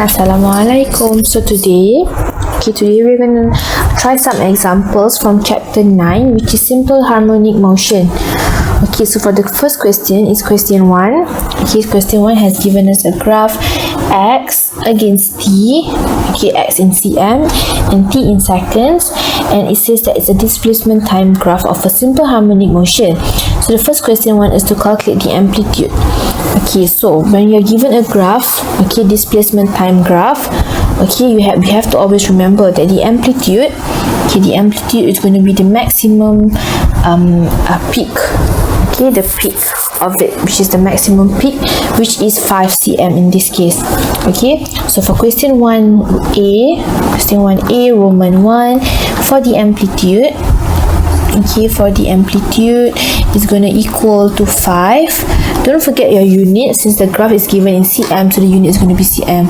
Assalamualaikum. So today we're going to try some examples from chapter 9, which is simple harmonic motion. Okay, so for the first question is question 1. Okay, question 1 has given us a graph x against t, okay, x in cm and t in seconds, and it says that it's a displacement time graph of a simple harmonic motion. So the first question one is to calculate the amplitude. Okay, so when you're given a graph, okay, displacement time graph, okay, we have to always remember that the amplitude, okay, the amplitude is going to be the maximum peak, okay, the peak of it, which is the maximum peak, which is 5 cm in this case. Okay, so for question 1a, Roman 1, for the amplitude, okay, for the amplitude is going to equal to 5. Don't forget your unit, since the graph is given in cm, so the unit is going to be cm.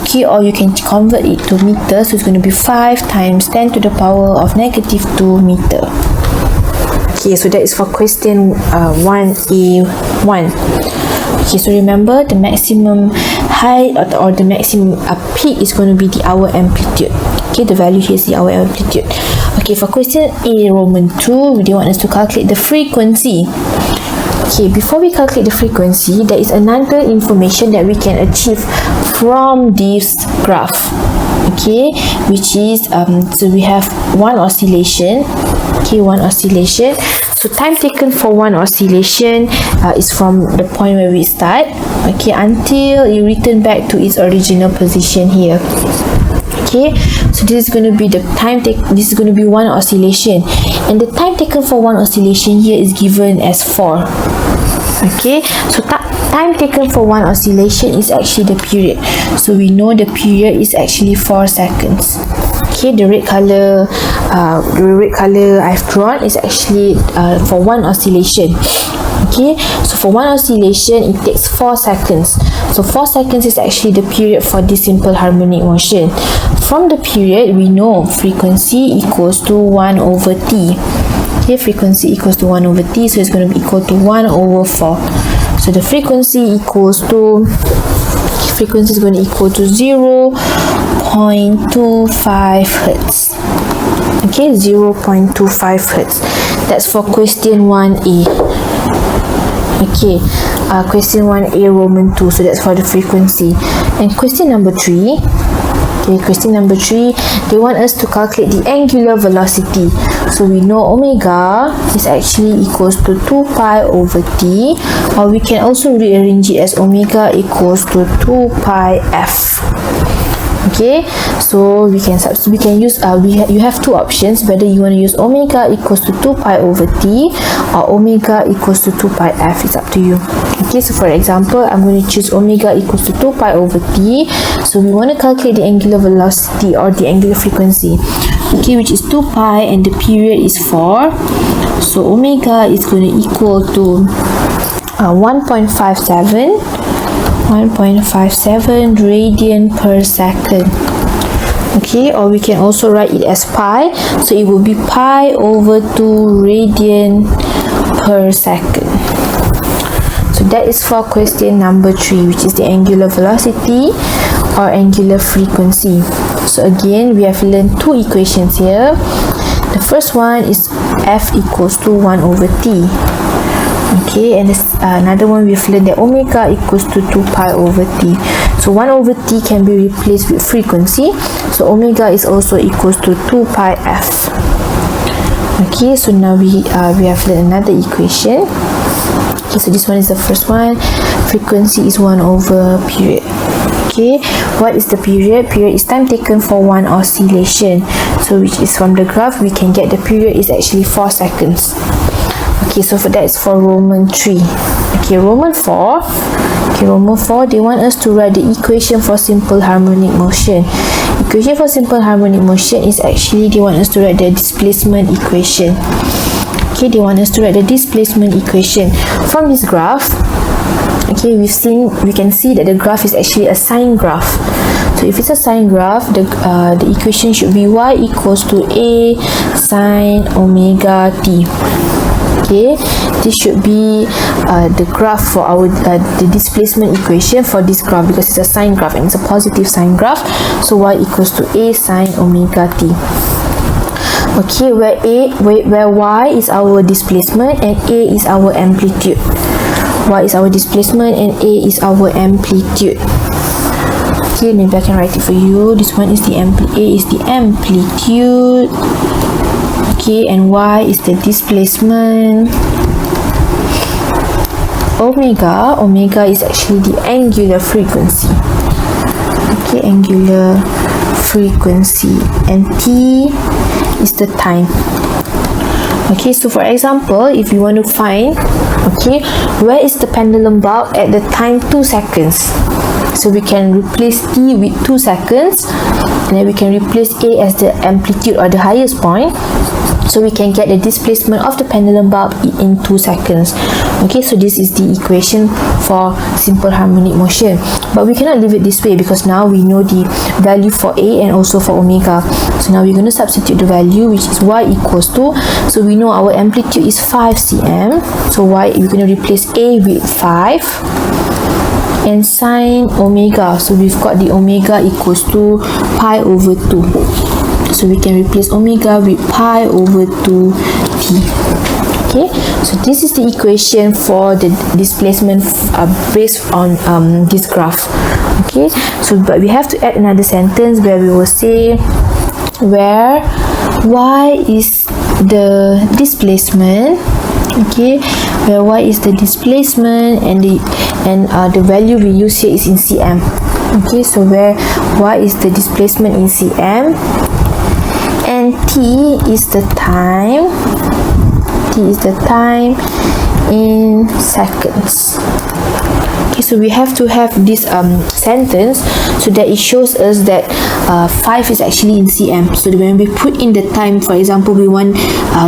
Okay, or you can convert it to meters, so it's going to be 5 times 10 to the power of negative 2 meter. Okay, so that is for question 1a1. Okay, so remember the maximum height or the maximum peak is going to be the hour amplitude. Okay, the value here is the hour amplitude. Okay, for question A, Roman 2, they want us to calculate the frequency. Okay, before we calculate the frequency, there is another information that we can achieve from this graph. Okay, which is so we have one oscillation. Okay, one oscillation. So time taken for one oscillation is from the point where we start, okay, until you return back to its original position here. Okay, so this is going to be the time this is going to be one oscillation, and the time taken for one oscillation here is given as 4. Okay, so time taken for one oscillation is actually the period, so we know the period is actually 4 seconds. Okay, the red color I've drawn is actually for one oscillation. Okay, so for one oscillation it takes 4 seconds. So 4 seconds is actually the period for this simple harmonic motion. From the period, we know frequency equals to 1 over t. Okay, frequency equals to 1 over t, so it's going to be equal to 1 over 4. So the frequency is going to equal to 0.25 hertz. Okay, 0.25 hertz. That's for question 1a. Okay, question 1a Roman 2, so that's for the frequency. And question number 3, okay, question number 3, they want us to calculate the angular velocity. So we know omega is actually equals to 2 pi over t, or we can also rearrange it as omega equals to 2 pi f. Okay, so we can use you have two options, whether you want to use omega equals to 2 pi over t or omega equals to 2 pi f. It's up to you. Okay, so for example, I'm going to choose omega equals to 2 pi over t. So we want to calculate the angular velocity or the angular frequency, okay, which is 2 pi and the period is 4. So omega is going to equal to 1.57 radian per second. Okay, or we can also write it as pi, so it will be pi over 2 radian per second. So that is for question number 3, which is the angular velocity or angular frequency. So again, we have learned two equations here. The first one is F equals to 1 over t. Okay, and this, another one we've learned that omega equals to 2 pi over t. So 1 over t can be replaced with frequency, so omega is also equals to 2 pi f. Okay, so now we have learned another equation. Okay, so this one is the first one. Frequency is 1 over period. Okay, what is the period? Period is time taken for one oscillation, so which is from the graph we can get the period is actually 4 seconds. Okay, so for that is for Roman 3. Okay, Roman 4. Okay, Roman 4, they want us to write the equation for simple harmonic motion. Equation for simple harmonic motion is actually, they want us to write the displacement equation. Okay, they want us to write the displacement equation. From this graph, okay, we can see that the graph is actually a sine graph. So if it's a sine graph, the equation should be y equals to a sine omega t. Okay, this should be the graph for our the displacement equation for this graph, because it's a sine graph and it's a positive sine graph. So y equals to a sine omega t. Okay, where y is our displacement and a is our amplitude. Y is our displacement and a is our amplitude. Okay, maybe I can write it for you. This one is the A is the amplitude. Okay, and y is the displacement. Omega is actually the angular frequency. Okay, angular frequency, and t is the time. Okay, so for example, if you want to find, okay, where is the pendulum bulb at the time 2 seconds, so we can replace t with 2 seconds, and then we can replace a as the amplitude or the highest point, so we can get the displacement of the pendulum bulb in 2 seconds. Okay, so this is the equation for simple harmonic motion, but we cannot leave it this way because now we know the value for a and also for omega. So now we're going to substitute the value, which is y equals to, so we know our amplitude is 5 cm, so y, we're going to replace a with 5 and sine omega, so we've got the omega equals to pi over 2. So we can replace omega with pi over 2t. Okay, so this is the equation for the displacement based on this graph. Okay, so but we have to add another sentence where we will say where y is the displacement. Okay, where y is the displacement and the value we use here is in cm. Okay, so where y is the displacement in cm and t is the time. T is the time in seconds. Okay, so we have to have this sentence so that it shows us that 5 is actually in cm. So when we put in the time, for example, we want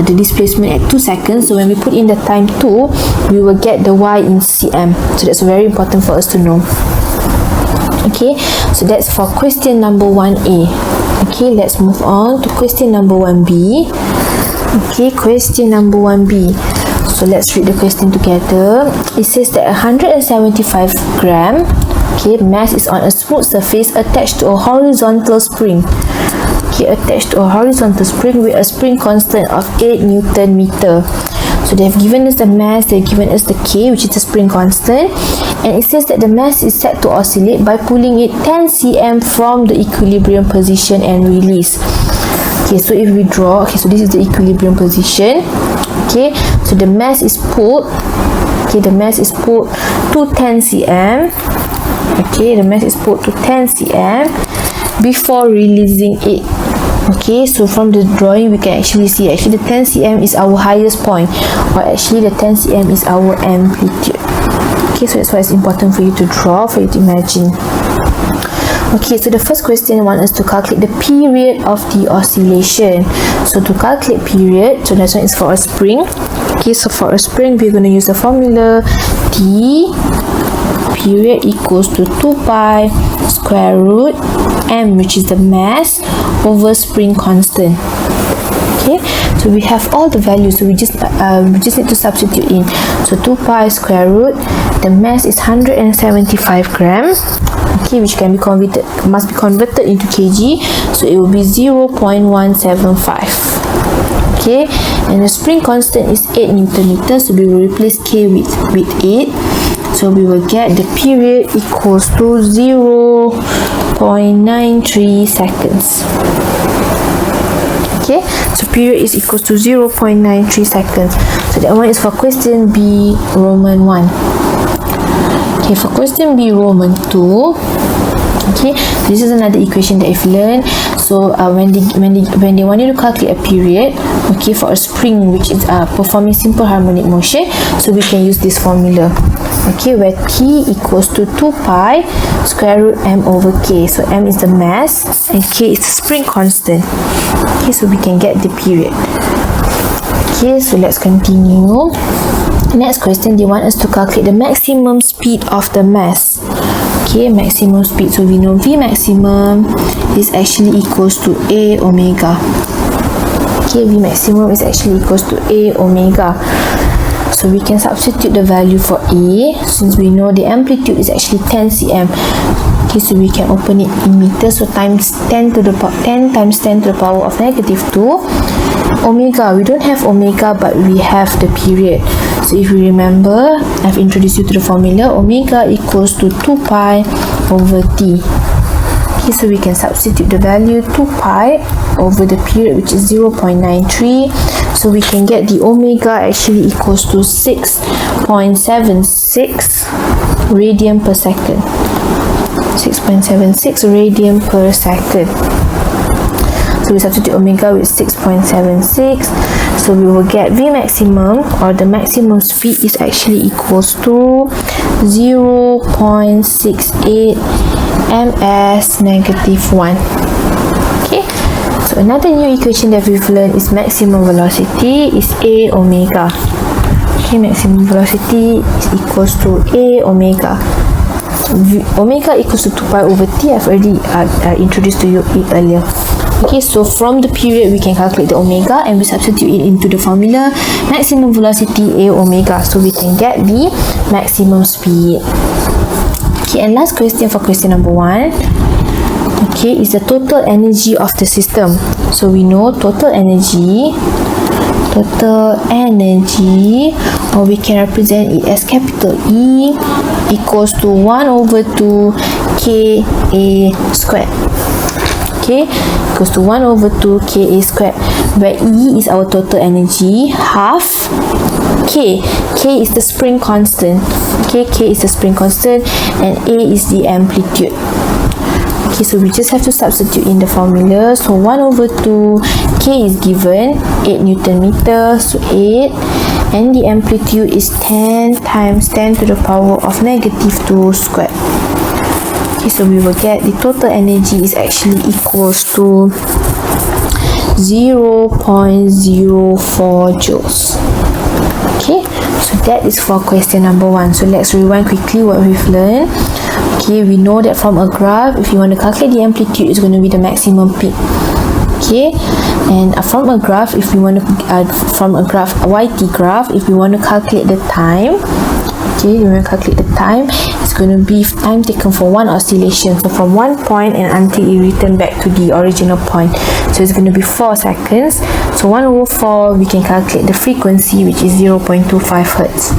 the displacement at 2 seconds. So when we put in the time 2, we will get the y in cm. So that's very important for us to know. Okay, so that's for question number 1a. Okay, let's move on to question number 1b. Okay, question number 1b. So let's read the question together. It says that 175 gram, okay, mass is on a smooth surface attached to a horizontal spring. Okay, attached to a horizontal spring with a spring constant of 8 Newton meter. So they've given us the mass, they've given us the K, which is the spring constant, and it says that the mass is set to oscillate by pulling it 10 cm from the equilibrium position and release. Okay, so if we draw, okay, so this is the equilibrium position. Okay, so the mass is pulled. Okay, the mass is pulled to 10 cm. Okay, the mass is pulled to 10 cm before releasing it. Okay, so from the drawing we can actually see actually the 10 cm is our highest point, or actually the 10 cm is our amplitude. Okay, so that's why it's important for you to draw, for you to imagine. Okay, so the first question wants us to calculate the period of the oscillation. So to calculate period, so this one is for a spring. Okay, so for a spring, we're going to use the formula T period equals to 2 pi square root m, which is the mass, over spring constant. Okay, so we have all the values, so we just need to substitute in. So 2 pi square root, the mass is 175 grams. Okay, which can be converted, must be converted into kg, so it will be 0.175. Okay, and the spring constant is 8 Newton meter, so we will replace k with 8, so we will get the period equals to 0.93 seconds. Okay, so period is equals to 0.93 seconds. So that one is for question B Roman 1. Okay, for question B Roman 2, okay, this is another equation that I've learned. So when they want you to calculate a period, okay, for a spring which is performing simple harmonic motion, so we can use this formula. Okay, where T equals to 2 pi square root m over k. So m is the mass and k is the spring constant. Okay, so we can get the period. Okay, so let's continue. Next question, they want us to calculate the maximum speed of the mass. Okay, maximum speed. So we know V maximum is actually equals to A omega. Okay, V maximum is actually equals to A omega. So we can substitute the value for A, since we know the amplitude is actually 10 cm. Okay, so we can open it in meters, so times 10 times 10 to the power of negative 2. Omega, we don't have omega, but we have the period. So if you remember, I've introduced you to the formula. Omega equals to 2 pi over t. Okay, so we can substitute the value 2 pi over the period, which is 0.93. So we can get the omega actually equals to 6.76 radian per second. 6.76 radian per second. So we substitute omega with 6.76. So we will get V maximum, or the maximum speed, is actually equals to 0.68 ms negative 1. Okay. So another new equation that we've learned is maximum velocity is A omega. Okay, maximum velocity is equals to A omega. Omega equals to 2 pi over t. I've already introduced to you it earlier. Okay, so from the period we can calculate the omega and we substitute it into the formula maximum velocity A omega, so we can get the maximum speed. Okay, and last question for question number 1. Okay, is the total energy of the system. So we know total energy, or we can represent it as capital E, equals to 1 over 2 Ka squared. Okay, equals to 1 over 2 Ka squared, where E is our total energy, half K. K is the spring constant. Okay, K is the spring constant, and A is the amplitude. Okay, so we just have to substitute in the formula. So 1 over 2 K is given 8 Newton meter, so 8, and the amplitude is 10 times 10 to the power of negative 2 squared. Okay, so we will get the total energy is actually equals to 0.04 joules. Okay, so that is for question number 1. So let's rewind quickly what we've learned. Okay, we know that from a graph, if you want to calculate the amplitude, it's going to be the maximum peak. Okay, and from a graph, if we want to from a graph, a YT graph, if we want to calculate the time, okay, we want to calculate the time, it's going to be time taken for one oscillation, so from one point and until it return back to the original point. So it's going to be 4 seconds. So 1 over 4, we can calculate the frequency, which is 0.25 Hertz.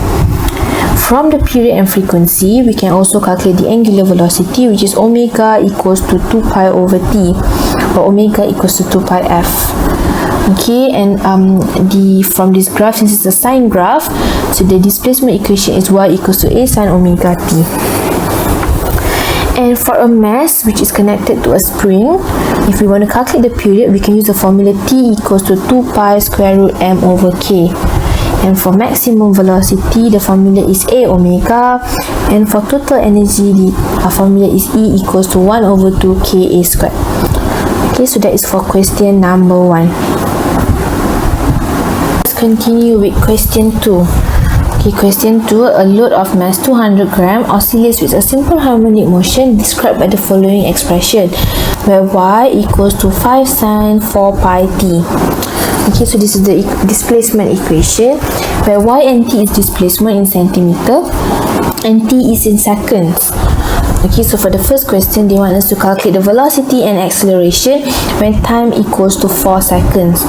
From the period and frequency, we can also calculate the angular velocity, which is omega equals to 2 pi over t, or omega equals to 2 pi f. Okay, and from this graph, since it's a sine graph, so the displacement equation is y equals to a sine omega t. And for a mass which is connected to a spring, if we want to calculate the period, we can use the formula T equals to 2 pi square root m over k. And for maximum velocity, the formula is A omega, and for total energy, the formula is E equals to 1 over 2 Ka squared. Okay, so that is for question number 1. Let's continue with question 2. Okay, question 2, a load of mass 200 gram oscillates with a simple harmonic motion described by the following expression, where y equals to 5 sine 4 pi t. Okay, so this is the displacement equation, where y and t is displacement in centimeter and t is in seconds. Okay, so for the first question, they want us to calculate the velocity and acceleration when time equals to 4 seconds.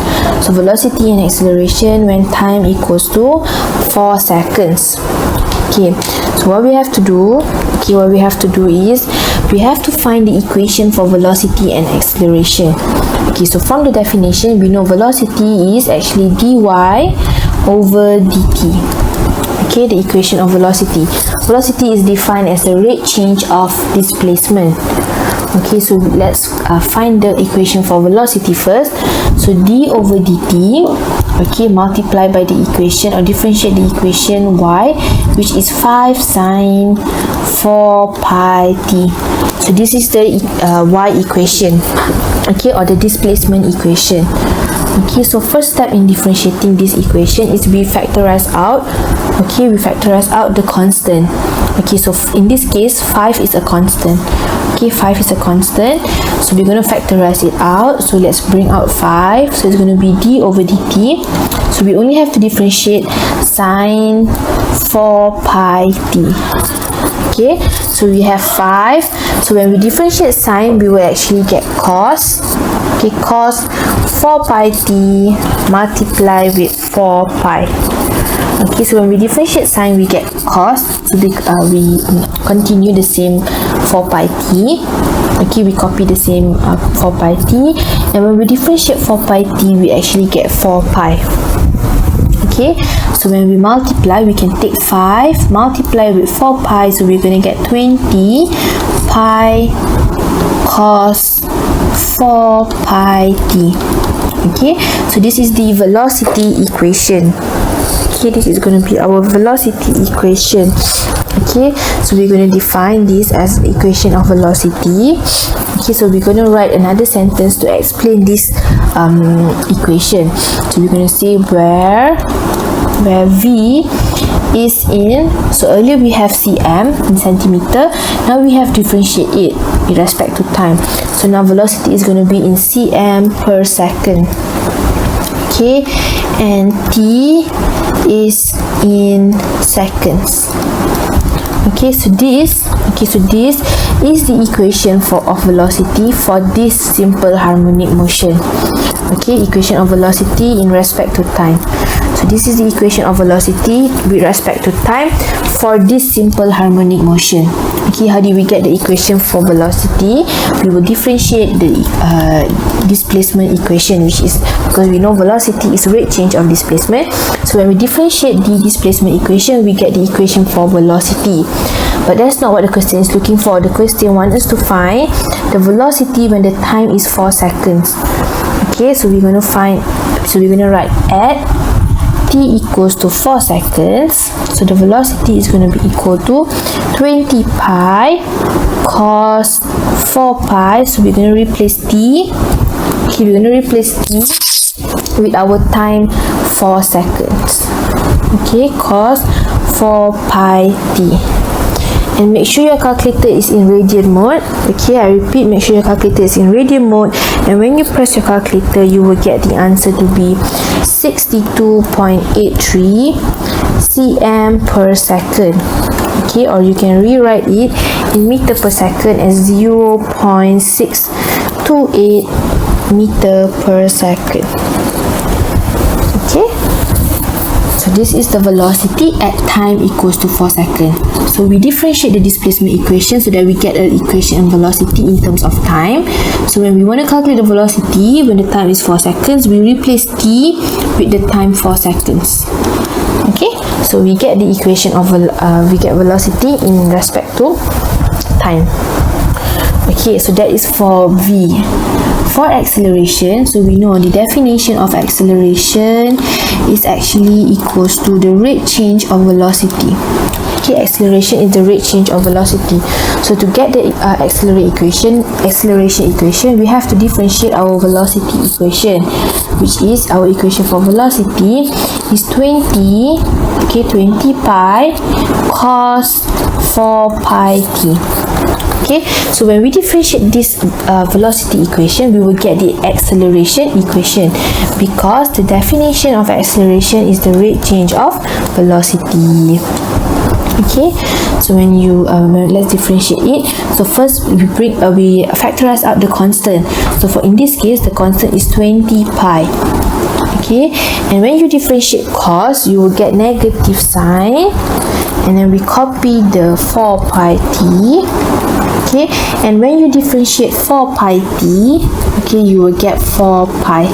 So velocity and acceleration when time equals to 4 seconds. Okay, so what we have to do, is we have to find the equation for velocity and acceleration. Okay, so from the definition, we know velocity is actually dy over dt. Okay, the equation of velocity. Velocity is defined as the rate change of displacement. Okay, so let's find the equation for velocity first. So d over dt, okay, multiply by the equation or differentiate the equation y, which is 5 sine 4 pi t. So this is the y equation, okay, or the displacement equation. Okay, so first step in differentiating this equation is we factorize out. Okay, we factorize out the constant. Okay, so in this case, 5 is a constant. Okay, 5 is a constant. So we're going to factorize it out. So let's bring out 5. So it's going to be d over dt. So we only have to differentiate sine 4 pi t. Okay, so we have 5. So when we differentiate sine, we will actually get cos. Okay, cos 4 pi t multiply with 4 pi. Okay, so when we differentiate sine, we get cos. So we continue the same 4 pi t. Okay, we copy the same 4 pi t. And when we differentiate 4 pi t, we actually get 4 pi. Okay, so when we multiply, we can take 5 multiply with 4 pi, so we're going to get 20 pi cos 4 pi t. Okay, so this is the velocity equation. Okay, this is going to be our velocity equation. Okay, so we're going to define this as the equation of velocity. Okay, so we're going to write another sentence to explain this equation. So we're going to say where V is in, so earlier we have cm in centimeter, now we have differentiate it in respect to time. So now velocity is going to be in cm per second. Okay, and t is in seconds. Okay, so this is the equation of velocity for this simple harmonic motion. Okay, equation of velocity in respect to time. So this is the equation of velocity with respect to time for this simple harmonic motion. Okay, how do we get the equation for velocity? We will differentiate the displacement equation, which is, because we know velocity is rate change of displacement. So when we differentiate the displacement equation, we get the equation for velocity. But that's not what the question is looking for. The question wants us to find the velocity when the time is 4 seconds. Okay, so we're going to write at t equals to 4 seconds. So the velocity is going to be equal to 20 pi cos 4 pi. So we're going to replace t. Okay, we're going to replace t with our time 4 seconds. Okay, cos 4 pi t. And make sure your calculator is in radian mode. Okay, I repeat, make sure your calculator is in radian mode, and when you press your calculator, you will get the answer to be 62.83 cm per second. Okay, or you can rewrite it in meter per second as 0.628 meter per second. Okay, so this is the velocity at time equals to 4 seconds. So we differentiate the displacement equation so that we get an equation of velocity in terms of time. So when we want to calculate the velocity when the time is 4 seconds, we replace t with the time 4 seconds. Okay, so we get the equation of velocity in respect to time. Okay, so that is for v. For acceleration, so we know the definition of acceleration is actually equals to the rate change of velocity. Okay, acceleration is the rate change of velocity. So to get the acceleration equation, we have to differentiate our velocity equation, which is our equation for velocity is 20 pi cos 4 pi t. Okay, so when we differentiate this velocity equation, we will get the acceleration equation, because the definition of acceleration is the rate change of velocity. Okay, so when you let's differentiate it. So first we factorize out the constant. So for in this case, the constant is 20 pi. Okay, and when you differentiate cos, you will get negative sign, and then we copy the 4 pi t. Okay, and when you differentiate 4 pi t, okay, you will get 4 pi.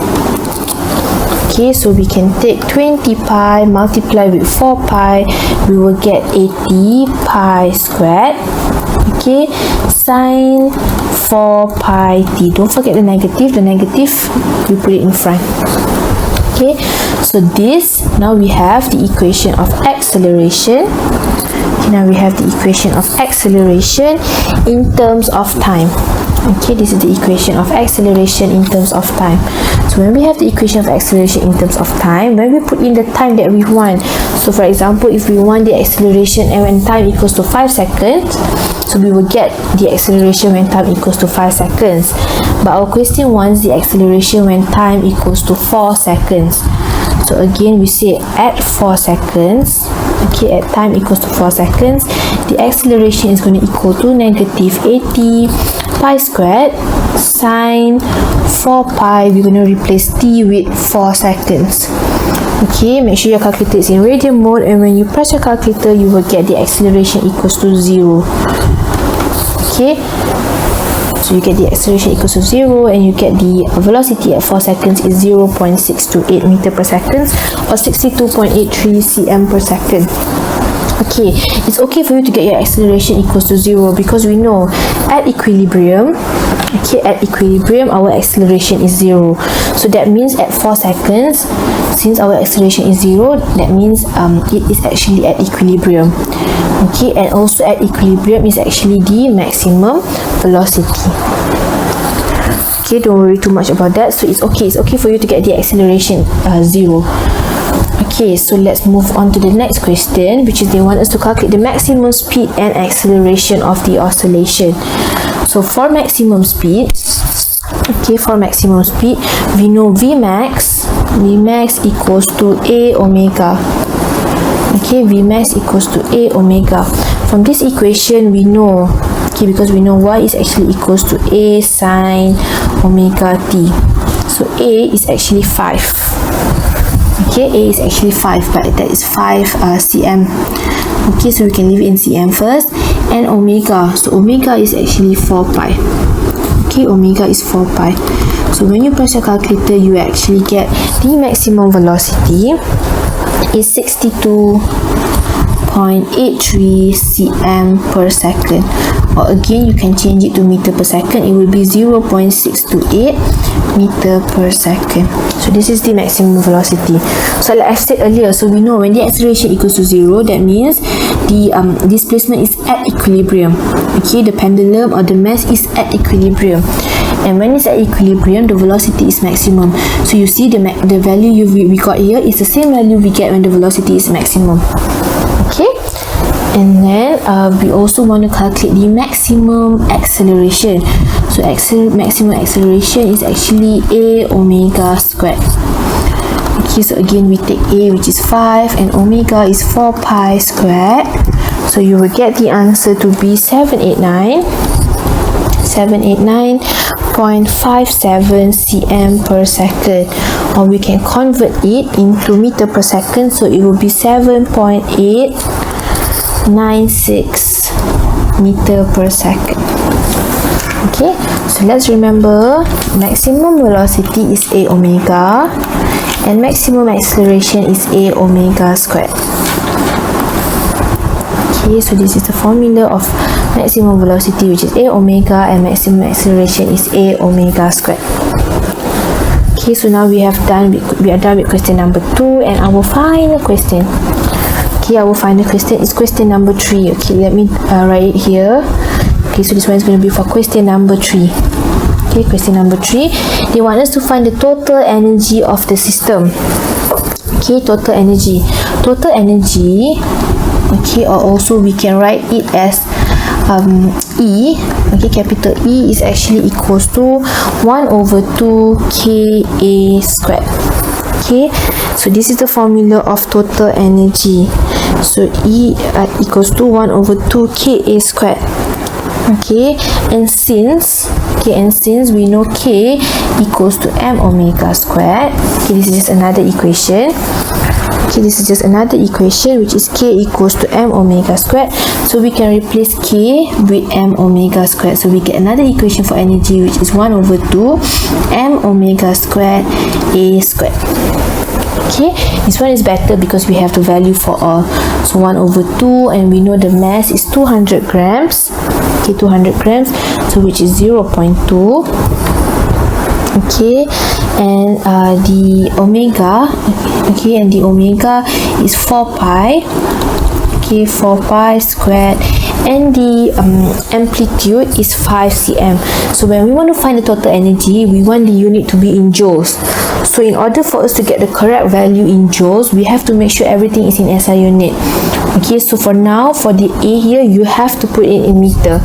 Okay, so we can take 20 pi multiply with 4 pi, we will get 80 pi squared. Okay, sine 4 pi t. Don't forget the negative we put it in front. Okay, so this, now we have the equation of acceleration. Okay, now we have the equation of acceleration in terms of time. Okay, this is the equation of acceleration in terms of time. So when we have the equation of acceleration in terms of time, when we put in the time that we want, so for example, if we want the acceleration and when time equals to 5 seconds, so we will get the acceleration when time equals to 5 seconds. But our question wants the acceleration when time equals to 4 seconds. So again, we say at 4 seconds, okay, at time equals to 4 seconds, the acceleration is going to equal to negative 80 pi squared sine 4 pi. We're going to replace t with 4 seconds. Okay, make sure your calculator is in radian mode, and when you press your calculator, you will get the acceleration equals to 0. Okay, so you get the acceleration equals to 0, and you get the velocity at 4 seconds is 0.628 meter per second, or 62.83 cm per second. Okay, it's okay for you to get your acceleration equals to 0 because we know at equilibrium, okay, at equilibrium our acceleration is 0. So that means at 4 seconds, since our acceleration is 0, that means it is actually at equilibrium. Okay, and also at equilibrium is actually the maximum velocity. Okay, don't worry too much about that. So it's okay for you to get the acceleration 0. Okay, so let's move on to the next question, which is they want us to calculate the maximum speed and acceleration of the oscillation. So for maximum speed, okay, for maximum speed, we know Vmax equals to A omega. Okay, Vmax equals to A omega. From this equation, we know, okay, because we know Y is actually equals to A sine omega t. So A is actually 5. Okay, A is actually 5, but that is 5 cm. Okay, so we can leave it in cm first. And omega, so omega is actually 4 pi. Okay, omega is 4 pi. So when you press your calculator, you actually get the maximum velocity is 62.83 cm per second. Or again, you can change it to meter per second. It will be 0.628 meter per second. So this is the maximum velocity. So like I said earlier, so we know when the acceleration equals to 0, that means the displacement is at equilibrium. Okay, the pendulum or the mass is at equilibrium. And when it's at equilibrium, the velocity is maximum. So you see the value we got here is the same value we get when the velocity is maximum. Okay, and then we also want to calculate the maximum acceleration. So maximum acceleration is actually A omega squared. Okay, so again we take A, which is 5, and omega is 4 pi squared. So you will get the answer to be 789.57 cm per second, or we can convert it into meter per second, so it will be 7.896 meter per second. Okay, so let's remember maximum velocity is A omega and maximum acceleration is A omega squared. Okay, so this is the formula of maximum velocity, which is A omega, and maximum acceleration is A omega squared. Okay, so now we are done with question number 2, and our final question. Okay, our final question is question number 3. Okay, let me write it here. Okay, so this one is going to be for question number 3. Okay, question number 3. They want us to find the total energy of the system. Okay, total energy. Total energy, okay, or also we can write it as E. Okay, capital E is actually equals to 1/2 Ka squared. Okay, so this is the formula of total energy. So E equals to 1/2 Ka squared. Okay, and since we know K equals to M omega squared, okay, this is just another equation. Okay, this is just another equation, which is K equals to M omega squared. So we can replace K with M omega squared. So we get another equation for energy, which is 1/2 M omega squared A squared. Okay, this one is better because we have the value for all. So 1/2, and we know the mass is 200 grams. Okay, 200 grams, so which is 0.2. Okay, and the omega, okay, and the omega is 4 pi. Okay, 4 pi squared, and the amplitude is 5 cm. So when we want to find the total energy, we want the unit to be in joules. So in order for us to get the correct value in joules, we have to make sure everything is in SI unit. Okay, so for now, for the A here, you have to put it in meter.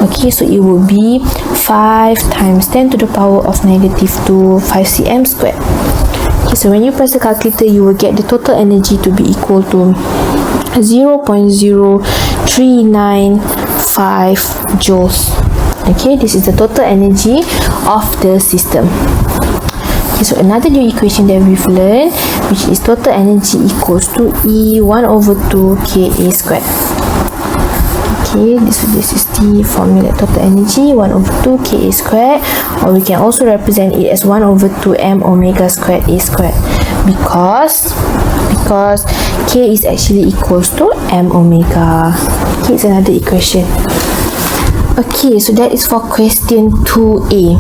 Okay, so it will be 5 times 10 to the power of -2, 5 cm squared. Okay, so when you press the calculator, you will get the total energy to be equal to 0.0395 joules. Okay, this is the total energy of the system. Okay, so another new equation that we've learned, which is total energy equals to E1/2 Ka squared. Okay, this is the formula, total energy 1/2 Ka squared, or we can also represent it as 1/2 m omega squared A squared, because K is actually equals to m omega. Okay, it's another equation. Okay, so that is for question 2A.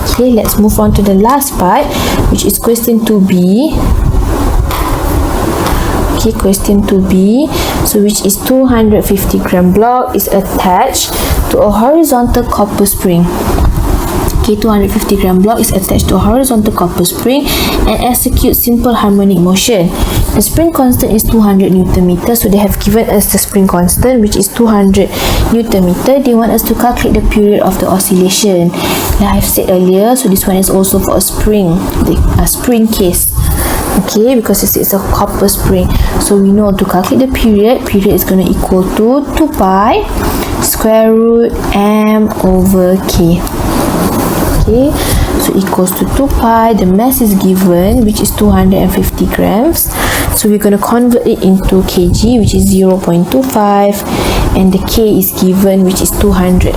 Okay, let's move on to the last part, which is question 2B. Okay, question 2B, so which is 250 gram block is attached to a horizontal copper spring. Okay, 250 gram block is attached to a horizontal copper spring and executes simple harmonic motion. The spring constant is 200 Newton meter, so they have given us the spring constant, which is 200 Newton meter. They want us to calculate the period of the oscillation. Like I've said earlier, so this one is also for a spring, a spring case. Okay, because it's a copper spring, so we know to calculate the period is going to equal to 2 pi square root m over k. Okay, so equals to 2 pi, the mass is given, which is 250 grams, so we're going to convert it into kg, which is 0.25, and the k is given, which is 200.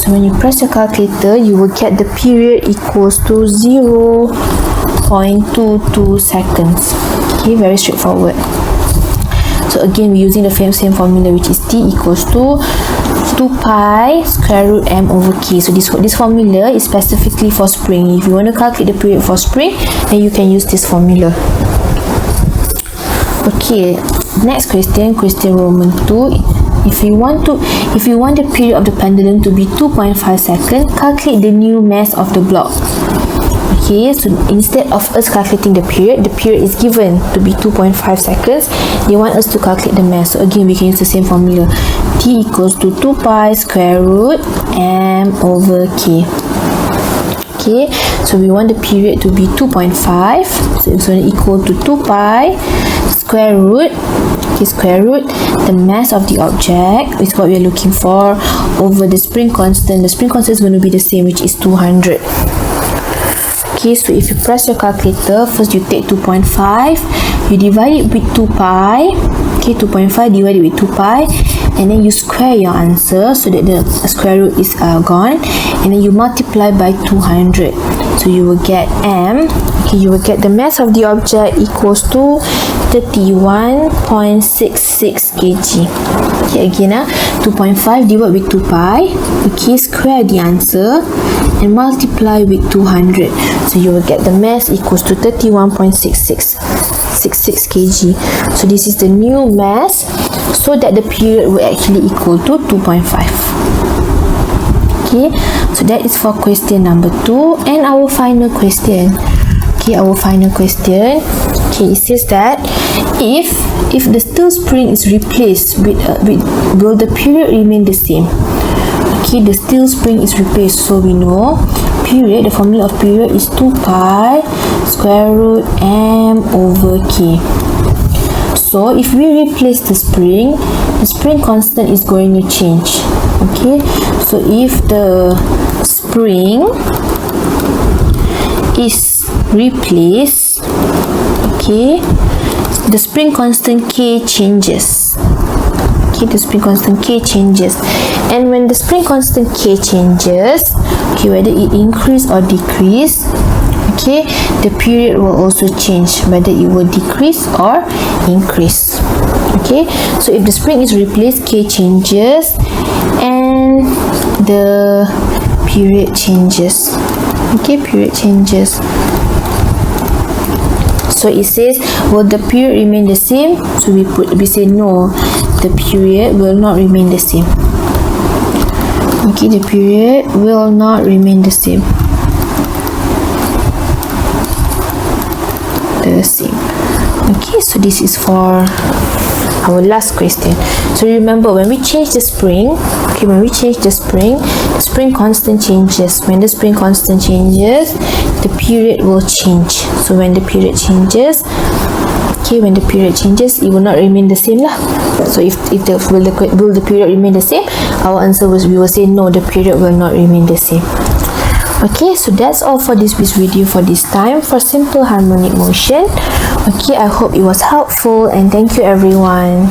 So when you press your calculator, you will get the period equals to 0.22 seconds. Okay, very straightforward. So again, we're using the same formula, which is T equals to 2 pi square root m over k. So this formula is specifically for spring. If you want to calculate the period for spring, then you can use this formula. Okay, next question, question Roman 2. If you want the period of the pendulum to be 2.5 seconds, calculate the new mass of the block. Okay, so instead of us calculating the period is given to be 2.5 seconds. They want us to calculate the mass. So again, we can use the same formula. T equals to 2 pi square root m over k. Okay, so we want the period to be 2.5. So it's going to equal to 2 pi square root. Okay, square root the mass of the object is what we are looking for over the spring constant. The spring constant is going to be the same, which is 200. Okay, so if you press your calculator, first you take 2.5, you divide it with 2 pi. Okay, 2.5 divided with 2 pi, and then you square your answer so that the square root is gone, and then you multiply by 200. So you will get m. Okay, you will get the mass of the object equals to 31.66 kg. Okay, again, 2.5 divided with 2 pi. Okay, square the answer and multiply with 200. So you will get the mass equals to 31.66 kg. So this is the new mass, so that the period will actually equal to 2.5. Okay, so that is for question number 2. And our final question. Okay, our final question. Okay, it says that if the steel spring is replaced with will the period remain the same? Okay, the steel spring is replaced, so we know period, the formula of period is 2 pi square root m over k. So if we replace the spring constant is going to change. Okay, so if the spring is replaced, okay, the spring constant k changes. Okay, the spring constant k changes, and when the spring constant k changes, okay, whether it increase or decrease, okay, the period will also change, whether it will decrease or increase. Okay, so if the spring is replaced, k changes and the period changes. Okay, period changes. So it says, will the period remain the same? So we say no, the period will not remain the same. Okay, the period will not remain the same. Okay, so this is for our last question. So remember, when we change the spring, okay, when we change the spring, spring constant changes. When the spring constant changes, the period will change. So when the period changes, when the period changes, it will not remain the same lah. So if will the period remain the same, our answer was, we will say no, the period will not remain the same. Okay, so that's all for this video for this time for simple harmonic motion. Okay, I hope it was helpful, and thank you everyone.